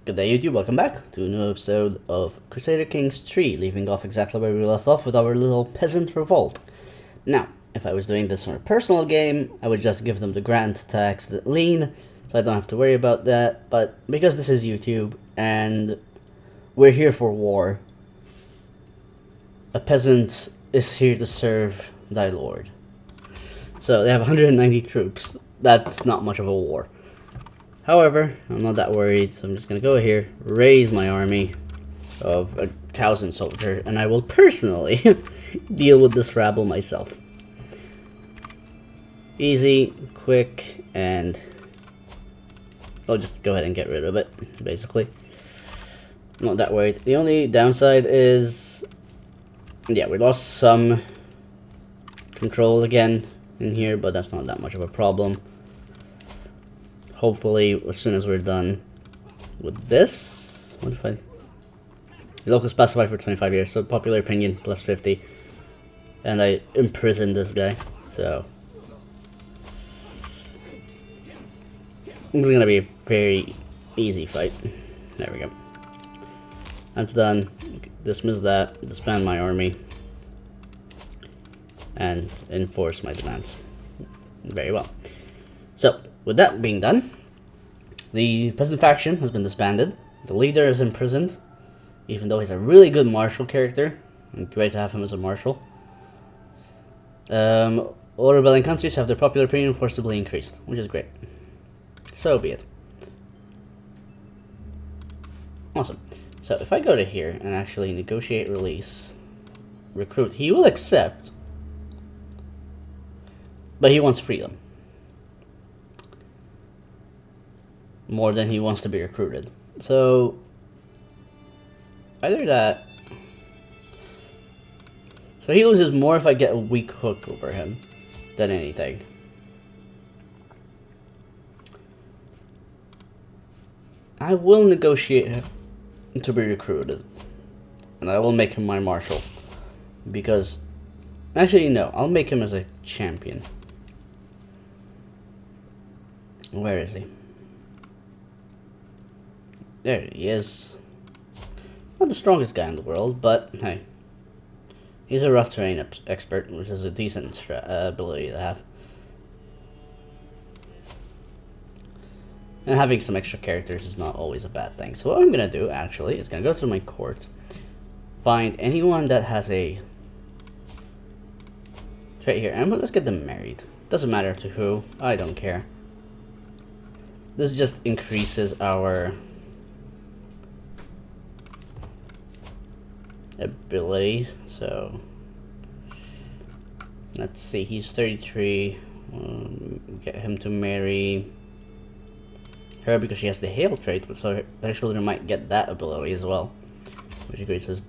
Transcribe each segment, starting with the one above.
Good day, YouTube. Welcome back to a new episode of Crusader Kings 3, leaving off exactly where we left off with our little peasant revolt. Now, if I was doing this on a personal game, I would just give them the grand tax lien, so I don't have to worry about that. But because this is YouTube, and we're here for war, a peasant is here to serve thy lord. So they have 190 troops. That's not much of a war. However, I'm not that worried, so I'm just gonna go here, raise my army of 1,000 soldiers, and I will personally deal with this rabble myself. Easy, quick, and I'll just go ahead and get rid of it, basically. Not that worried. The only downside is, yeah, we lost some control again in here, but that's not that much of a problem. Hopefully, as soon as we're done with this, what if I... Local specified for 25 years, so popular opinion plus 50. And I imprisoned this guy, so... This is gonna be a very easy fight. There we go. That's done. Dismiss that, disband my army, and enforce my demands. Very well. So, with that being done, the peasant faction has been disbanded. The leader is imprisoned, even though he's a really good martial character. And great to have him as a marshal. All rebelling countries have their popular opinion forcibly increased, which is great. So be it. Awesome. So if I go to here and actually negotiate release, recruit, he will accept, but he wants freedom. More than he wants to be recruited. So either that, so he loses more if I get a weak hook over him than anything. I will negotiate him to be recruited, and I will make him my marshal, because actually no, I'll make him as a champion. Where is he? There he is. Not the strongest guy in the world, but hey, he's a rough terrain expert, which is a decent ability to have. And having some extra characters is not always a bad thing. So what I'm gonna do actually is gonna go to my court, find anyone that has a trait here, and let's get them married. Doesn't matter to who, I don't care. This just increases our ability. So let's see, he's 33. Get him to marry her because she has the hail trait, so her children might get that ability as well, which increases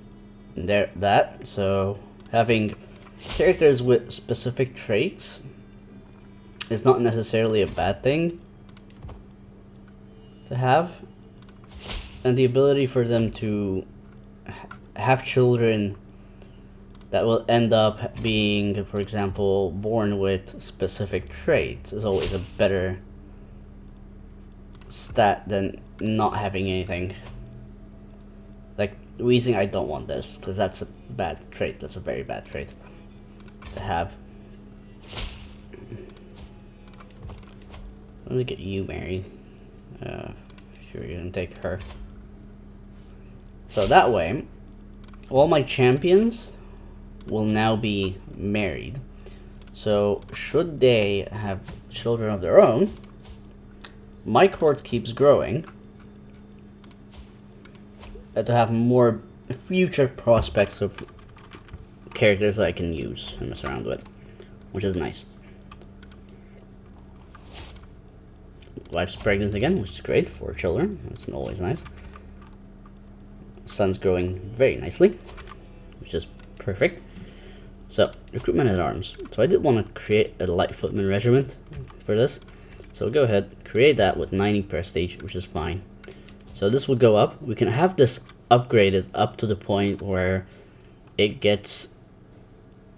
that. So having characters with specific traits is not necessarily a bad thing to have, and the ability for them to have children that will end up being, for example, born with specific traits is always a better stat than not having anything. Like wheezing, I don't want this because that's a bad trait. That's a very bad trait to have. Let me get you married. Sure, you can take her. So that way, all my champions will now be married. So should they have children of their own, my court keeps growing to have more future prospects of characters that I can use and mess around with, which is nice. Wife's pregnant again, which is great for children. That's always nice. Son's growing very nicely, which is perfect. So, Recruitment Arms. So I did want to create a light footman regiment for this. So go ahead, create that with 90 prestige, which is fine. So this will go up. We can have this upgraded up to the point where it gets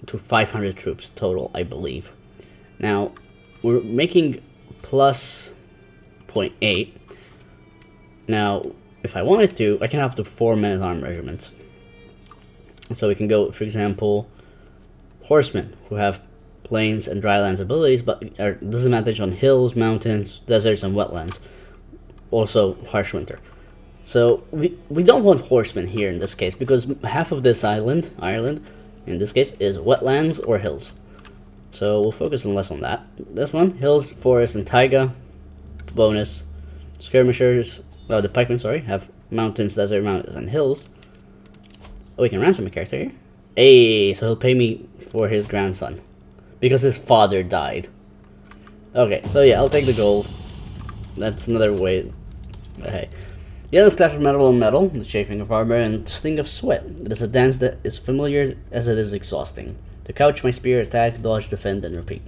to 500 troops total, I believe. Now, we're making plus 0.8. Now, if I wanted to, I can have the 4 men-at-arms regiments. So we can go, for example, horsemen who have plains and drylands abilities, but are disadvantaged on hills, mountains, deserts, and wetlands. Also, harsh winter. So we don't want horsemen here in this case, because half of this island, Ireland, in this case, is wetlands or hills. So we'll focus less on that. This one, hills, forests, and taiga, bonus. Skirmishers, the pikemen, sorry, have mountains, desert, mountains, and hills. Oh, we can ransom a character here. Hey, so he'll pay me for his grandson, because his father died. Okay, so yeah, I'll take the gold. That's another way. But hey. Yellow slash of metal and metal, the chafing of armor, and sting of sweat. It is a dance that is familiar as it is exhausting. To couch my spear, attack, dodge, defend, and repeat.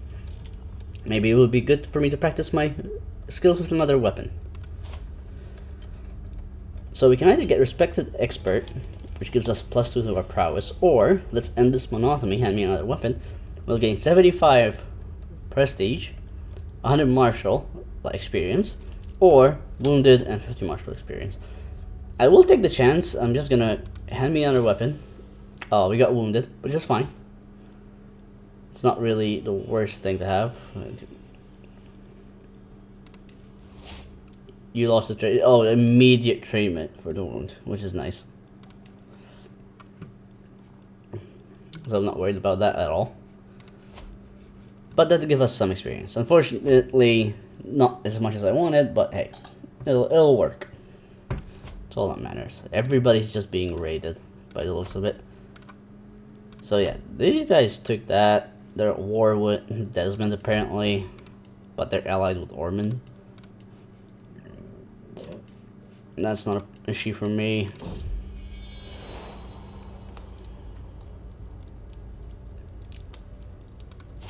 Maybe it would be good for me to practice my skills with another weapon. So we can either get respected expert, which gives us +2 to our prowess, or let's end this monotony, hand me another weapon, while getting 75 prestige, 100 martial experience, or wounded and 50 martial experience. I will take the chance. I'm just gonna hand me another weapon. Oh, we got wounded, which is fine. It's not really the worst thing to have. You lost the trade. Oh, immediate treatment for the wound, which is nice. So I'm not worried about that at all. But that'll give us some experience. Unfortunately, not as much as I wanted, but hey, it'll work. That's all that matters. Everybody's just being raided by the looks of it. So yeah, these guys took that. They're at war with Desmond apparently, but they're allied with Ormond. That's not an issue for me.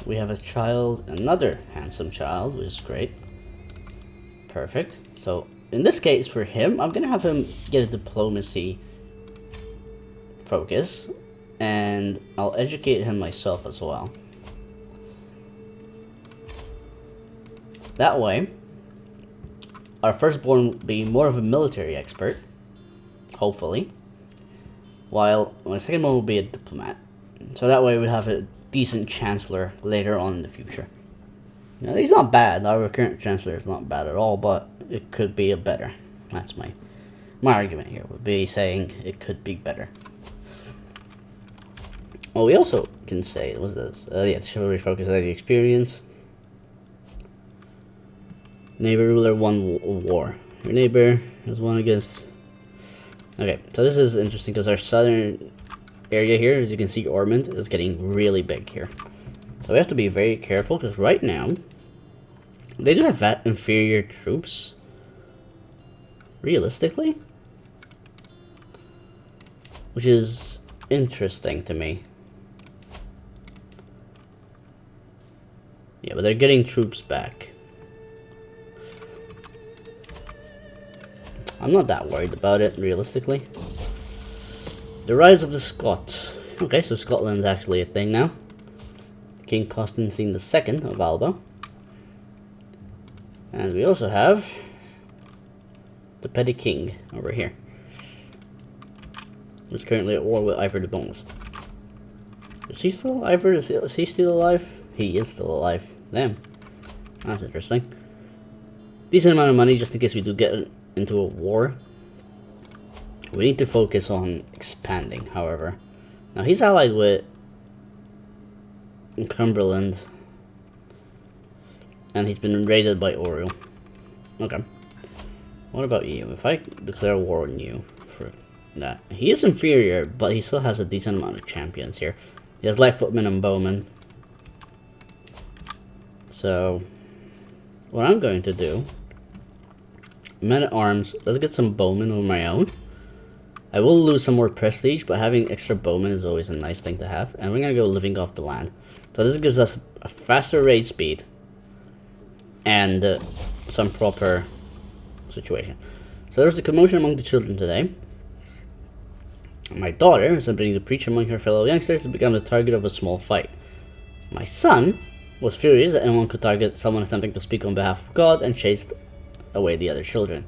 We have a child, another handsome child, which is great. Perfect. So in this case, for him, I'm gonna have him get a diplomacy focus, and I'll educate him myself as well. That way, our firstborn will be more of a military expert, hopefully, while my second one will be a diplomat. So that way we have a decent chancellor later on in the future. Now, he's not bad. Our current chancellor is not bad at all, but it could be a better. That's my argument here, would be saying it could be better. Well, we also can say, what's this? Yeah, chivalry focus on the experience. Neighbor ruler won war. Your neighbor has won against... Okay, so this is interesting because our southern area here, as you can see, Ormond is getting really big here. So we have to be very careful because right now, they do have that inferior troops. Realistically. Which is interesting to me. Yeah, but they're getting troops back. I'm not that worried about it, realistically. The rise of the Scots. Okay, so Scotland's actually a thing now. King Constantine II of Alba. And we also have the Petty King over here, who's currently at war with Ivor the Boneless. Is he still Ivor? Is he still alive? He is still alive. Damn. That's interesting. Decent amount of money just in case we do get into a war. We need to focus on expanding, however. Now he's allied with Cumberland, and he's been raided by Oriel. Okay. What about you? If I declare war on you for that. He is inferior, but he still has a decent amount of champions here. He has light footmen and bowmen. So what I'm going to do, men at arms, let's get some bowmen of my own. I will lose some more prestige, but having extra bowmen is always a nice thing to have. And we're gonna go living off the land. So this gives us a faster raid speed and some proper situation. So there's a commotion among the children today. My daughter is attempting to preach among her fellow youngsters to become the target of a small fight. My son was furious that anyone could target someone attempting to speak on behalf of God and chased away the other children.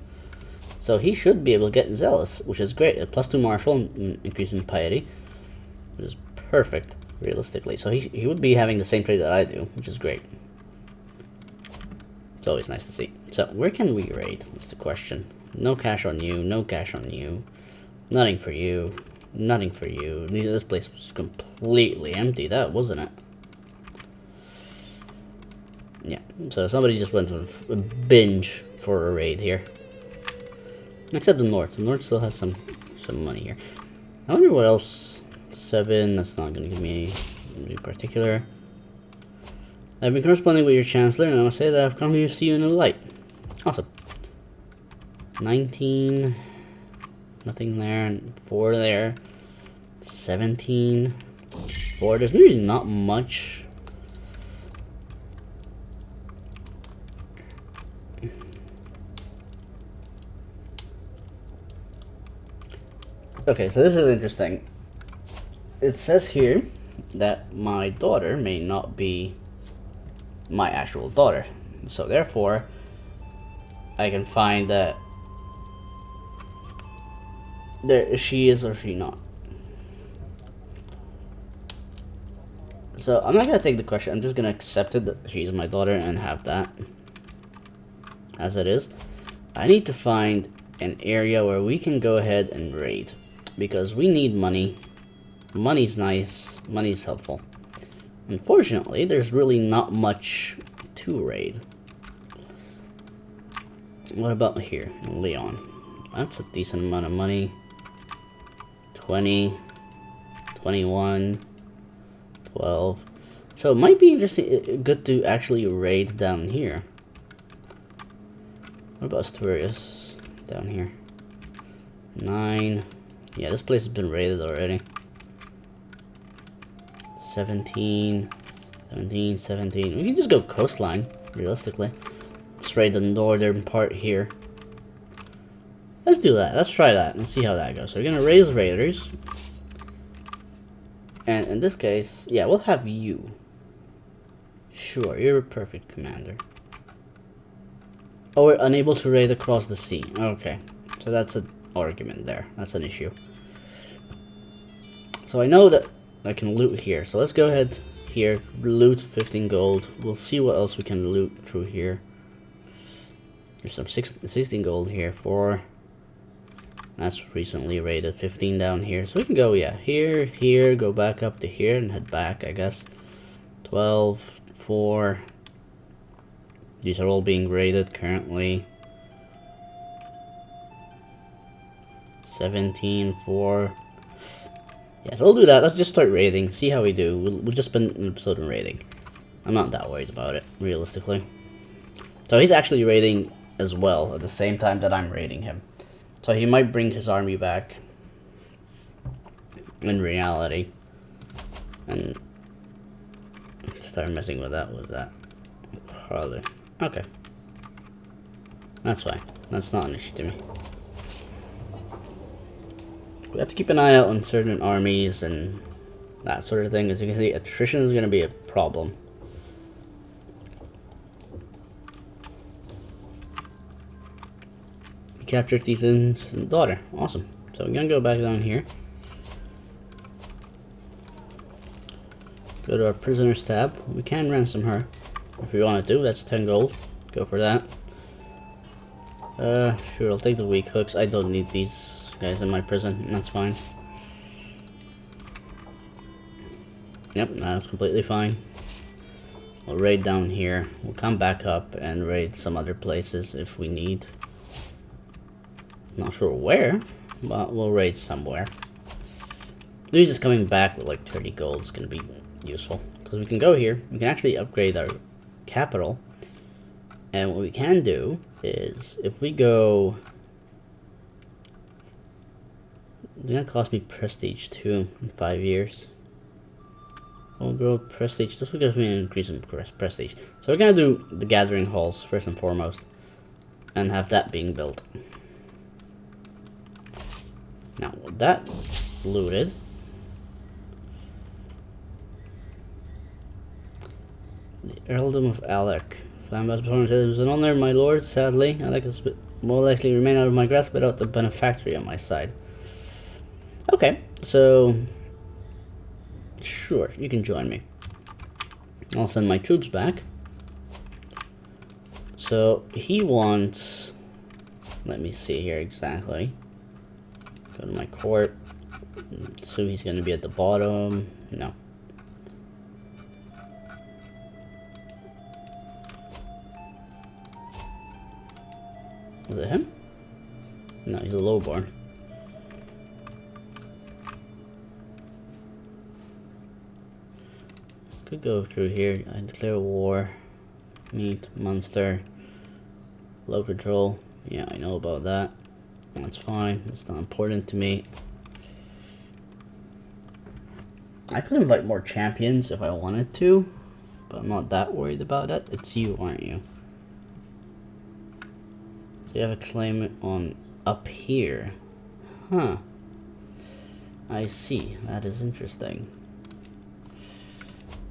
So he should be able to get zealous, which is great. A +2 martial and increase in piety, which is perfect, realistically. So he would be having the same trait that I do, which is great. It's always nice to see. So where can we raid? That's the question. No cash on you, no cash on you. Nothing for you, nothing for you. This place was completely empty, that wasn't it? Yeah, so somebody just went on a binge for a raid here. Except the north. The north still has some money here. I wonder what else. 7, that's not going to give me any particular. I've been corresponding with your chancellor, and I must say that I've come here to see you in the light. Awesome. 19. Nothing there. And 4 there. 17. 4. There's really not much. Okay, so this is interesting. It says here that my daughter may not be my actual daughter. So therefore, I can find that there she is or she not. So I'm not gonna take the question. I'm just gonna accept it that she's my daughter and have that as it is. I need to find an area where we can go ahead and raid, because we need money. Money's nice, money's helpful. Unfortunately, there's really not much to raid. What about here in Leon? That's a decent amount of money. 20, 21, 12. So it might be interesting, good to actually raid down here. What about Asturias down here? 9. Yeah, this place has been raided already. 17, 17, 17. We can just go coastline, realistically. Let's raid the northern part here. Let's do that. Let's try that and see how that goes. So we're gonna raise raiders. And in this case, yeah, we'll have you. Sure, you're a perfect commander. Oh, we're unable to raid across the sea. Okay, so that's an argument there. That's an issue. So I know that I can loot here. So let's go ahead here, loot 15 gold. We'll see what else we can loot through here. There's some 16 gold here. 4. That's recently raided. 15 down here. So we can go, yeah, here, here, go back up to here and head back, I guess. 12, 4. These are all being raided currently. 17, 4. Yeah, so we'll do that. Let's just start raiding. See how we do. We'll just spend an episode in raiding. I'm not that worried about it, realistically. So he's actually raiding as well at the same time that I'm raiding him. So he might bring his army back in reality and start messing with that. With that, probably. Okay, that's fine. That's not an issue to me. We have to keep an eye out on certain armies and that sort of thing. As you can see, attrition is going to be a problem. Captured Ethan's daughter. Awesome. So I'm going to go back down here. Go to our prisoners tab. We can ransom her if we want to. That's 10 gold. Go for that. Sure, I'll take the weak hooks. I don't need these guys in my prison. That's fine. Yep, that's completely fine. We'll raid down here. We'll come back up and raid some other places if we need. Not sure where, but we'll raid somewhere. Maybe just coming back with like 30 gold is going to be useful. Because we can go here. We can actually upgrade our capital. And what we can do is, if we go... It's going to cost me prestige too in 5 years. We'll grow prestige. This will give me an increase in prestige. So we're going to do the gathering halls first and foremost. And have that being built. Now, with that looted, the Earldom of Alec. If Clan boss performance is an honor, my lord. Sadly, I like to more likely remain out of my grasp without the benefactory on my side. Okay, so sure, you can join me. I'll send my troops back. So he wants. Let me see here exactly. Go to my court. So he's going to be at the bottom. No. Was it him? No, he's a lowborn. Could go through here. I declare war. Meet monster. Low control. Yeah, I know about that. That's fine. It's not important to me. I could invite more champions if I wanted to, but I'm not that worried about that. It's you, aren't you? So you have a claim on up here. Huh. I see. That is interesting.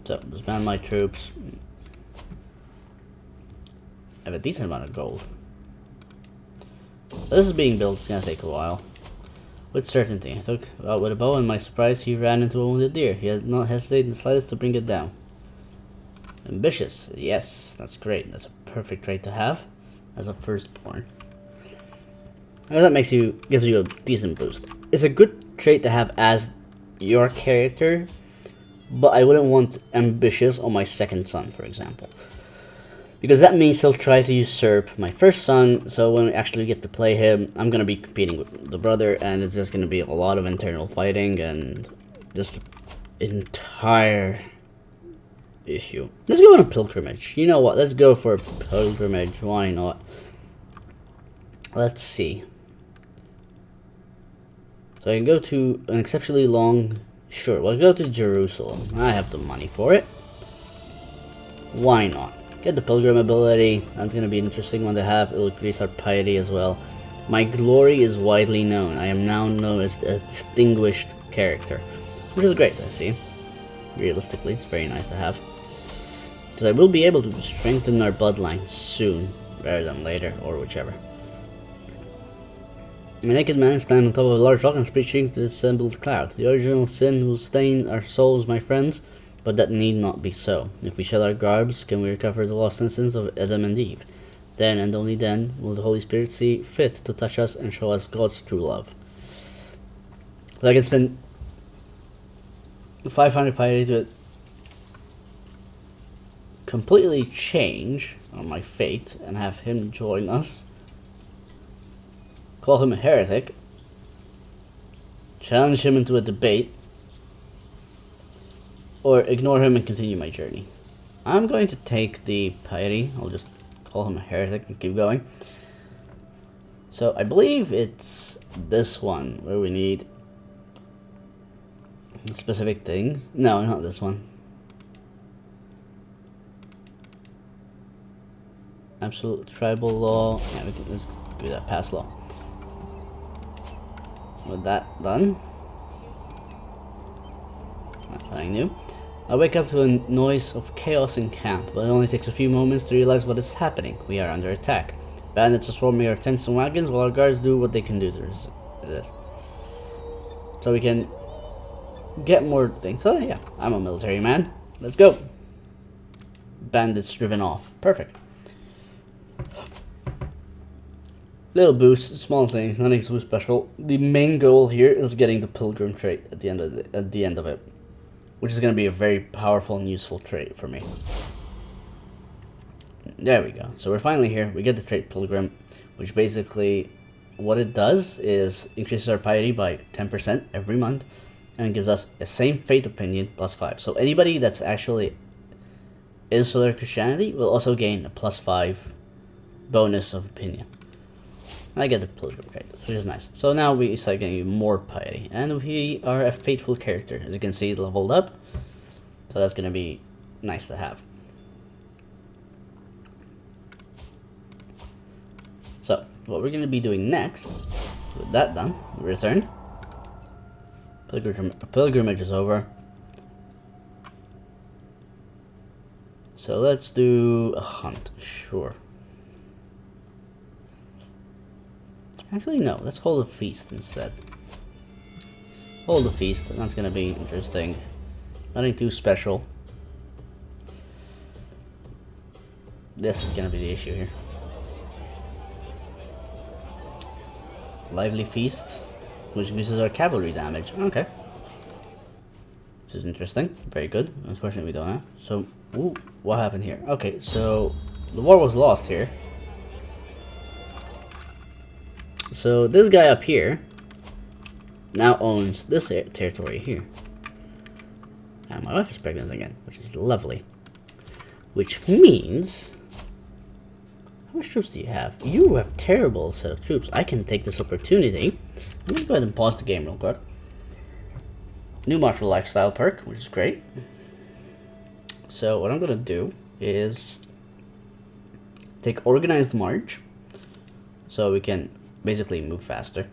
So, disband my troops. I have a decent amount of gold. This is being built. It's gonna take a while. With certainty, I took out with a bow, and my surprise, he ran into a wounded deer. He had not hesitated in the slightest to bring it down. Ambitious. Yes, that's great. That's a perfect trait to have as a firstborn. And that gives you a decent boost. It's a good trait to have as your character, but I wouldn't want ambitious on my second son, for example. Because that means he'll try to usurp my first son, so when we actually get to play him, I'm going to be competing with the brother, and it's just going to be a lot of internal fighting, and just an entire issue. Let's go on a pilgrimage. You know what, let's go for a pilgrimage, why not? Let's see. So I can go to an exceptionally long... Sure, we'll go to Jerusalem. I have the money for it. Why not? Get the pilgrim ability. That's going to be an interesting one to have. It'll increase our piety as well. My glory is widely known. I am now known as a distinguished character, which is great, I see. Realistically, it's very nice to have. Because I will be able to strengthen our bloodline soon, rather than later, or whichever. A naked man is climbing on top of a large rock and preaching to the assembled crowd. The original sin will stain our souls, my friends, but that need not be so. If we shed our garbs, can we recover the lost innocence of Adam and Eve? Then, and only then, will the Holy Spirit see fit to touch us and show us God's true love. So I can spend 500 piety to completely change on my fate and have him join us. Call him a heretic. Challenge him into a debate. Or ignore him and continue my journey. I'm going to take the piety. I'll just call him a heretic and keep going. So I believe it's this one where we need specific things. No, not this one. Absolute tribal law. Yeah, let's do that past law. With that done, nothing new. I wake up to a noise of chaos in camp, but it only takes a few moments to realize what is happening. We are under attack. Bandits are swarming our tents and wagons, while our guards do what they can do to resist. So we can get more things. So yeah, I'm a military man. Let's go. Bandits driven off. Perfect. Little boost, small things, nothing so special. The main goal here is getting the Pilgrim Trait at the end of it, which is going to be a very powerful and useful trait for me. There we go. So we're finally here. We get the trait Pilgrim, which basically what it does is increases our piety by 10% every month, and gives us the same faith opinion plus 5. So anybody that's actually insular Christianity will also gain a plus 5 bonus of opinion. I get the Pilgrim Trait, which is nice. So now we start getting more piety, and we are a faithful character. As you can see, leveled up. So that's going to be nice to have. So what we're going to be doing next, with that done, we return. Pilgrimage is over. So let's do a hunt, sure. Actually, no, let's hold a feast instead. Hold a feast, and that's gonna be interesting. Nothing too special. This is gonna be the issue here. Lively feast, which increases our cavalry damage. Okay. This is interesting. Very good. Unfortunately, we don't have. So, ooh, what happened here? Okay, so the war was lost here. So this guy up here now owns this territory here. And my wife is pregnant again, which is lovely. Which means... How much troops do you have? You have terrible set of troops. I can take this opportunity. Let me go ahead and pause the game real quick. New martial lifestyle perk, which is great. So what I'm gonna do is take organized march, so we can basically move faster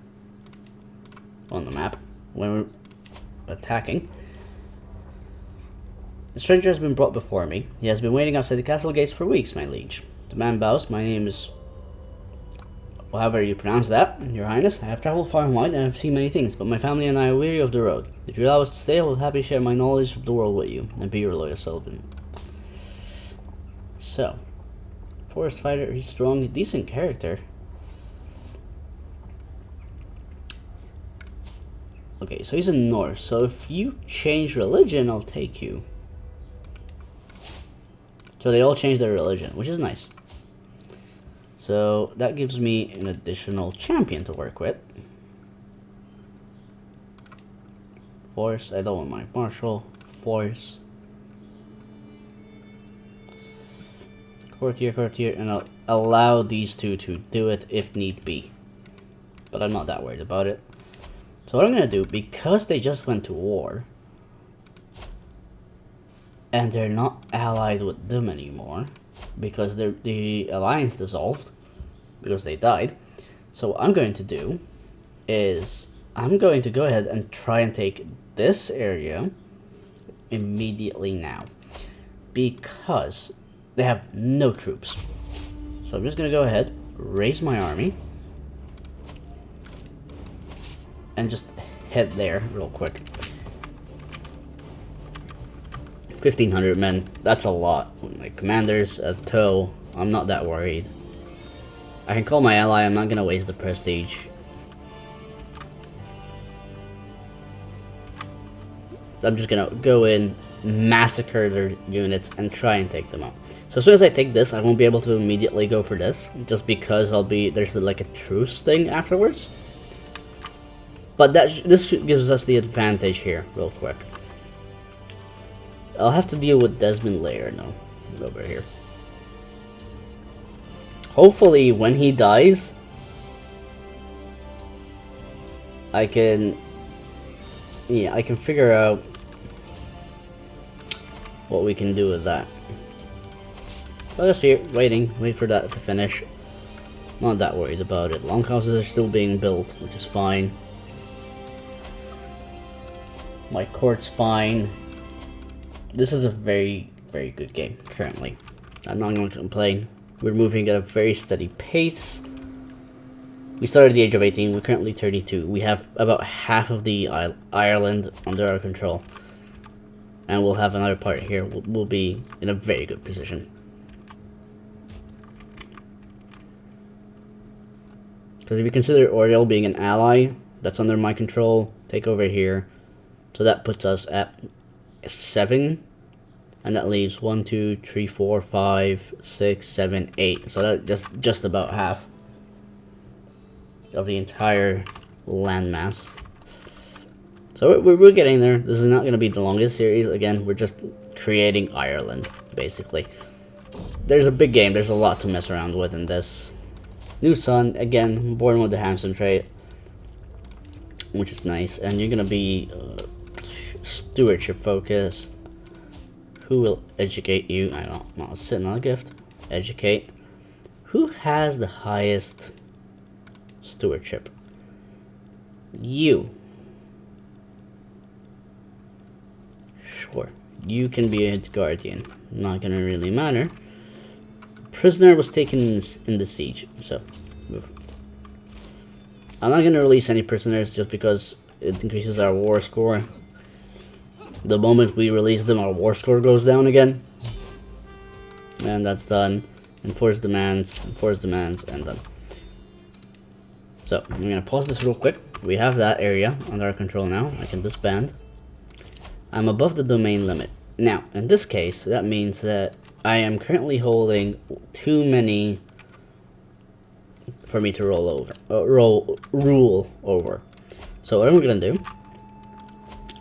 on the map when we're attacking. The stranger has been brought before me. He has been waiting outside the castle gates for weeks, my liege. The man bows. My name is... however you pronounce that, your highness. I have traveled far and wide and have seen many things, but my family and I are weary of the road. If you allow us to stay, I will happily share my knowledge of the world with you and be your loyal servant. So, forest fighter, he's strong, decent character. Okay, so he's a Norse, so if you change religion, I'll take you. So they all changed their religion, which is nice. So that gives me an additional champion to work with. Force, I don't want my martial. Force. Courtier, and I'll allow these two to do it if need be. But I'm not that worried about it. So what I'm gonna do, because they just went to war, and they're not allied with them anymore, because the alliance dissolved, because they died. So what I'm going to do is, I'm going to go ahead and try and take this area immediately now, because they have no troops. So I'm just going to go ahead, raise my army, and just head there real quick. 1,500 men, that's a lot. My commanders at tow, I'm not that worried. I can call my ally, I'm not gonna waste the prestige. I'm just gonna go in, massacre their units, and try and take them out. So as soon as I take this, I won't be able to immediately go for this, just because there's like a truce thing afterwards. But this gives us the advantage here, real quick. I'll have to deal with Desmond later, no, over here. Hopefully, when he dies, I can figure out what we can do with that. But just here, wait for that to finish. Not that worried about it. Longhouses are still being built, which is fine. My court's fine. This is a very, very good game, currently. I'm not going to complain. We're moving at a very steady pace. We started at the age of 18, we're currently 32. We have about half of the Ireland under our control. And we'll have another part here. We'll be in a very good position. Because if you consider Oriel being an ally, that's under my control, take over here. So that puts us at 7, and that leaves 1, 2, 3, 4, 5, 6, 7, 8. So that just about half of the entire landmass. So we're getting there. This is not going to be the longest series. Again, we're just creating Ireland, basically. There's a big game. There's a lot to mess around with in this. New son, again, born with the handsome trait, which is nice. And you're going to be stewardship focused. Who will educate you? I don't know. Sit on a gift. Educate. Who has the highest stewardship? You. Sure. You can be its guardian. Not gonna really matter. Prisoner was taken in the siege, so move. I'm not gonna release any prisoners just because it increases our war score. The moment we release them, our war score goes down again. And that's done. Enforce demands, and done. So, I'm gonna pause this real quick. We have that area under our control now. I can disband. I'm above the domain limit. Now, in this case, that means that I am currently holding too many for me to rule over. So what I'm gonna do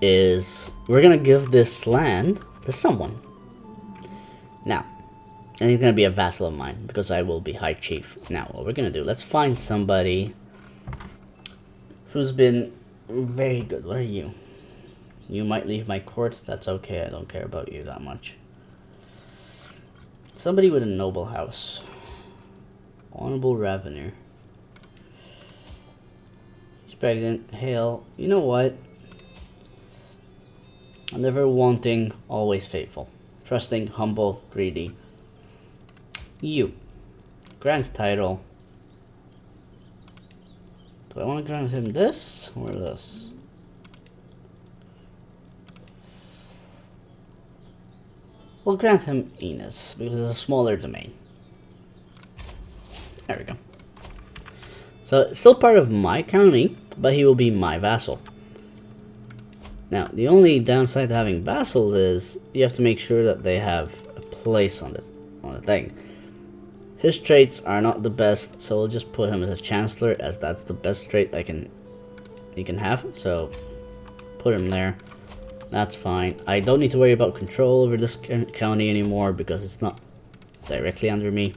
is we're gonna give this land to someone. Now, and he's gonna be a vassal of mine because I will be High Chief. Now, what we're gonna do, let's find somebody who's been very good. What are you? You might leave my court. That's okay. I don't care about you that much. Somebody with a noble house. Honorable revenue. He's pregnant. Hail. You know what? Never wanting, always faithful. Trusting, humble, greedy. You. Grant title. Do I want to grant him this or this? We'll grant him Enos because it's a smaller domain. There we go. So it's still part of my county, but he will be my vassal. Now, the only downside to having vassals is you have to make sure that they have a place on the thing. His traits are not the best, so we'll just put him as a chancellor, as that's the best trait he can have. So put him there. That's fine. I don't need to worry about control over this county anymore because it's not directly under me.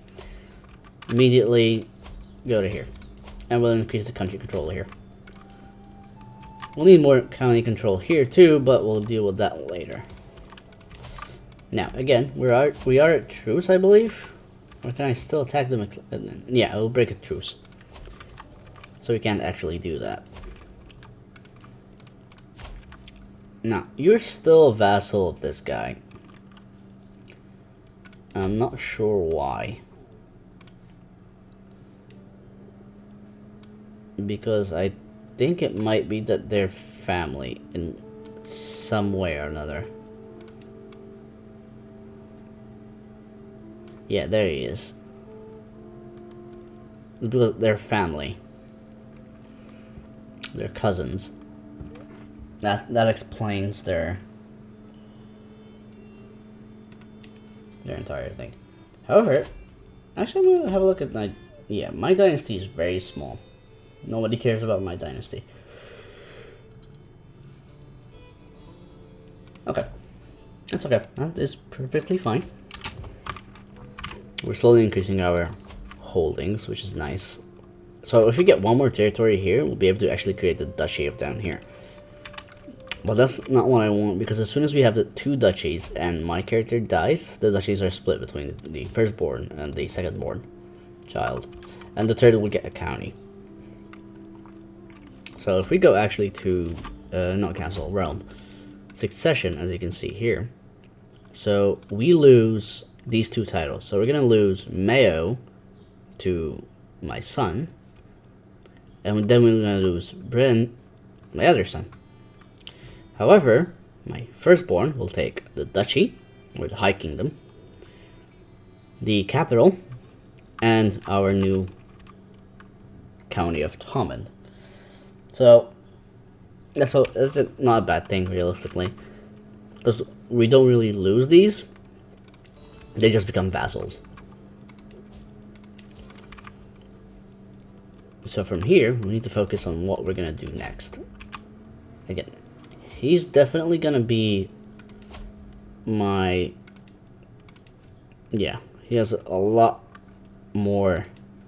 Immediately go to here, and we'll increase the country control here. We'll need more county control here too, but we'll deal with that later. Now, again, we are at truce, I believe. Or can I still attack them? Yeah, we'll break a truce. So we can't actually do that. Now, you're still a vassal of this guy. I'm not sure why. Because I think it might be that they're family in some way or another. Yeah, there he is. Because they're family. They're cousins. That explains their entire thing. However, actually I'm gonna have a look at my dynasty is very small. Nobody cares about my dynasty. Okay. That's okay. That is perfectly fine. We're slowly increasing our holdings, which is nice. So if we get one more territory here, we'll be able to actually create the duchy of down here. But that's not what I want, because as soon as we have the two duchies and my character dies, the duchies are split between the firstborn and the secondborn child. And the third will get a county. So if we go actually to, not castle, realm, succession, as you can see here. So we lose these two titles. So we're going to lose Mayo to my son. And then we're going to lose Bryn, my other son. However, my firstborn will take the duchy, or the High Kingdom, the capital, and our new county of Thomond. So, that's not a bad thing, realistically. Because we don't really lose these. They just become vassals. So from here, we need to focus on what we're going to do next. Again, he's definitely going to be my... Yeah, he has a lot more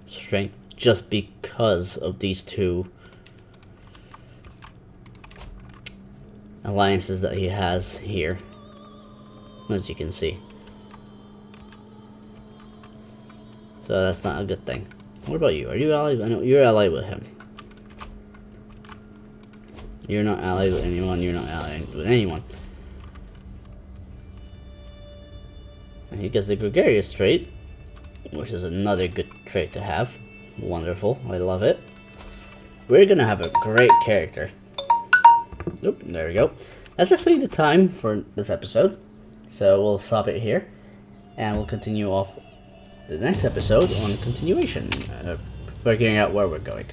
strength just because of these two alliances that he has here, as you can see. So that's not a good thing. What about you? Are you allied? I know you're allied with him. You're not allied with anyone. You're not allied with anyone. And he gets the gregarious trait, which is another good trait to have. Wonderful, I love it. We're gonna have a great character. Oop, there we go. That's actually the time for this episode, so we'll stop it here, and we'll continue off the next episode on continuation, figuring out where we're going.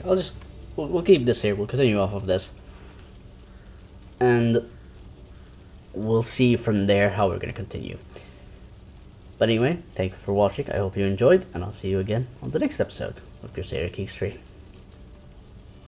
We'll keep this here, we'll continue off of this, and we'll see from there how we're going to continue. But anyway, thank you for watching, I hope you enjoyed, and I'll see you again on the next episode of Crusader Kings 3.